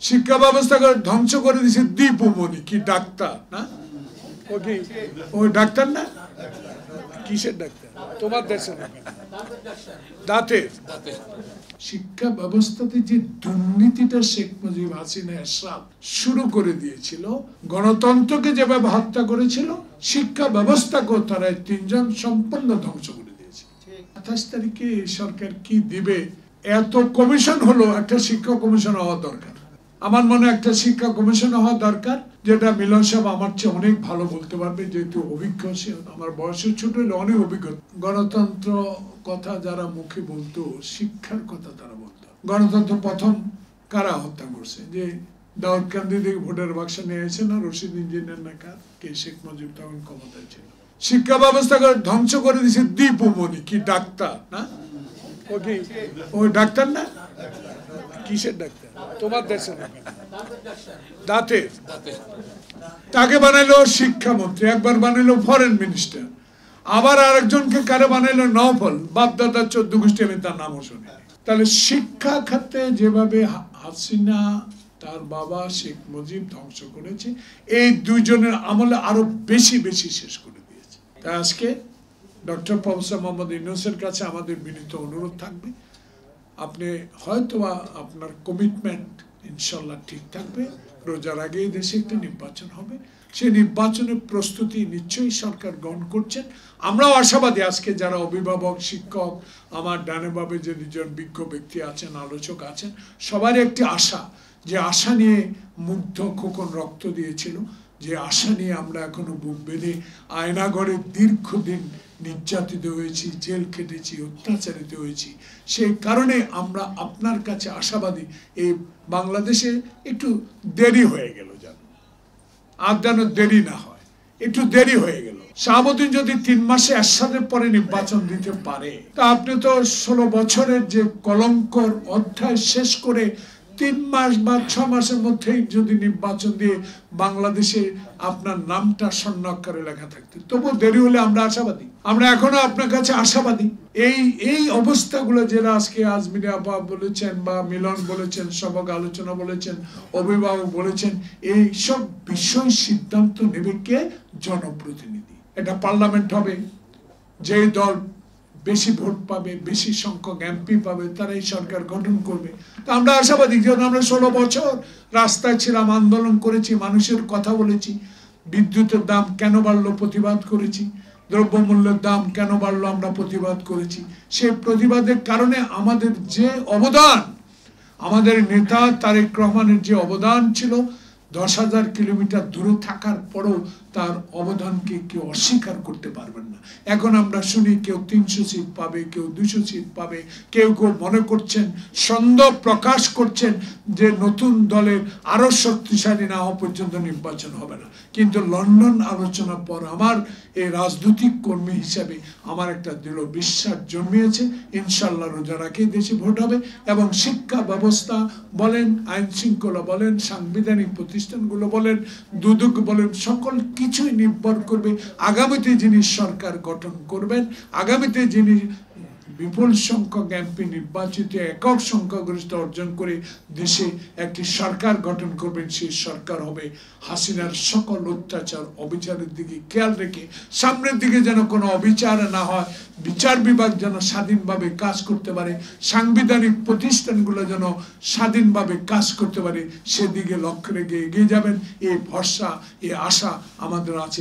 শিক্ষা ব্যবস্থাকে ধ্বংস করে দিয়েছে দীপুমণি, কি ডাক্তার না? ওকে, ওই ডাক্তার না, কিসের ডাক্তার তোমার দেশে? দাঁতের। শিক্ষা ব্যবস্থাতে যে দুর্নীতিটা শেখ মুজিব হাসিনা এরশাদ শুরু করে দিয়েছিল, গণতন্ত্রকে যেভাবে হত্যা করেছিল, শিক্ষা ব্যবস্থাকেও তারা তিনজন সম্পূর্ণ ধ্বংস করে দিয়েছে। 28 তারিখে সরকার কি দিবে? এত কমিশন হলো, একটা শিক্ষা কমিশন হওয়া দরকার। আমার মনে একটা শিক্ষা কমিশন হওয়া দরকার, যেটা মিলন সাহেব আমার চেয়ে অনেক ভালো বলতে পারবে, যেহেতু অভিজ্ঞ, সে আমার বয়সের ছোট হলে অনেক অভিজ্ঞ। গণতন্ত্র কথা যারা মুখে বলতো, শিক্ষার কথা তারা বলতো। গণতন্ত্র প্রথম কারা হত্যা করছে? যে দাউদকান্দি থেকে ভোটের বাক্স নিয়ে এসে না, রশিদ ইঞ্জিনিয়ার না কার, কে? শেখ মুজিব তখন ক্ষমতায় ছিল। শিক্ষা ব্যবস্থাকে ধ্বংস করে দিয়েছে দীপুমণি, কি ডাক্তার না? ওকে, ওই ডাক্তার না, কিসের ডাক্তার তোমার দেশে? দাঁতের। তাকে বানাইলো শিক্ষামন্ত্রী, একবার বানাইলো ফরেন মিনিস্টার, আবার আরেকজনকে কারে বানাইলো নফল, বাপদাদা 14 গোষ্ঠী, আমি তার নামও শুনি। তাহলে শিক্ষা খাতে যেভাবে হাসিনা তার বাবা শেখ মুজিব ধ্বংস করেছে, এই দুইজনের আমলে আরো বেশি বেশি শেষ করে দিয়েছে। তাই আজকে ডক্টর প্রফেসর মোহাম্মদ ইউনূসের কাছে আমাদের বিনীত অনুরোধ থাকবে, আপনি হয়তো আপনার কমিটমেন্ট ইনশাল্লাহ ঠিক থাকবে, রোজার আগে এই দেশে একটা নির্বাচন হবে, সেই নির্বাচনের প্রস্তুতি নিশ্চয়ই সরকার গ্রহণ করছেন। আমরাও আশাবাদী, আজকে যারা অভিভাবক, শিক্ষক, আমার ডানে বামে যে দুজন বিজ্ঞ ব্যক্তি আছেন, আলোচক আছেন, সবারই একটি আশা, যে আশা নিয়ে মুগ্ধ খোকন রক্ত দিয়েছিল, যে আশা নিয়ে আমরা এখনো বুক বেঁধে আয়নাঘরে দীর্ঘদিন নির্যাতিত হয়েছি, জেল কেটেছি, অত্যাচারিত হয়েছি। সেই কারণে আমরা আপনার কাছে আশাবাদী, এই বাংলাদেশে একটু দেরি হয়ে গেল, যেন আর যেন দেরি না হয়, একটু দেরি হয়ে গেল। শাহাবুদ্দিন যদি 3 মাসে এরশাদের পরে নির্বাচন দিতে পারে, তা আপনি তো 16 বছরের যে কলঙ্কর অধ্যায় শেষ করে 3 মাস বা 6 মাসের মধ্যেই যদি নির্বাচন দিয়ে বাংলাদেশে আপনার নামটা স্বর্ণাক্ষরে লেখা থাকতো, তবু দেরি হলে আমরা আশাবাদী, আমরা এখনো আপনার কাছে আশাবাদী। এই অবস্থাগুলো যারা আজকে আজমিরে আপা বলেছেন বা মিলন বলেছেন, সবক আলোচনা বলেছেন, অভিভাবক বলেছেন, এই সব বিষয় সিদ্ধান্ত নেবে কে? জনপ্রতিনিধি। এটা পার্লামেন্ট হবে, যে দল বেশি ভোট পাবে, বেশি সংখ্যক এমপি পাবে, তারাই সরকার গঠন করবে। তো আমরা আশাবাদী, যেমন আমরা 16 বছর রাস্তায় ছিলাম, আন্দোলন করেছি, মানুষের কথা বলেছি, বিদ্যুতের দাম কেন বাড়লো প্রতিবাদ করেছি, দ্রব্যমূল্যের দাম কেন বাড়লো আমরা প্রতিবাদ করেছি। সেই প্রতিবাদের কারণে আমাদের যে অবদান, আমাদের নেতা তারেক রহমানের যে অবদান ছিল, 10,000 কিলোমিটার দূরে থাকার পরও তার অবদানকে কেউ অস্বীকার করতে পারবেন না। এখন আমরা শুনি কেউ 300 সিট পাবে, কেউ 200 সিট পাবে, কেউ কেউ মনে করছেন, সন্দেহ প্রকাশ করছেন যে নতুন দলের আরো শক্তিশালী না হওয়া পর্যন্ত নির্বাচন হবে না। কিন্তু লন্ডন আলোচনার পর আমার এই রাজনৈতিক কর্মী হিসেবে আমার একটা দৃঢ় বিশ্বাস জন্মিয়েছে, ইনশাল্লাহ রোজার আগে দেশে ভোট হবে, এবং শিক্ষা ব্যবস্থা বলেন, আইন শৃঙ্খলা বলেন, সাংবিধানিক প্রতিষ্ঠানগুলো বলেন, দুদক বলেন, সকল কিছুই নির্ভর করবে আগামীতে যিনি সরকার গঠন করবেন, আগামীতে যিনি বিপুল সংখ্যক এমপি নির্বাচিত একক সংখ্যাগরিষ্ঠ অর্জন করে দেশে একটি সরকার গঠন করবেন, সেই সরকার হবে হাসিনার সকল অত্যাচার অবিচারের দিকে খেয়াল রেখে, সামনের দিকে যেন কোনো অবিচার না হয়, বিচার বিভাগ যেন স্বাধীনভাবে কাজ করতে পারে, সাংবিধানিক প্রতিষ্ঠানগুলো যেন স্বাধীনভাবে কাজ করতে পারে, সেদিকে লক্ষ্য রেখে এগিয়ে যাবেন। এই ভরসা, এই আশা আমাদের আছে।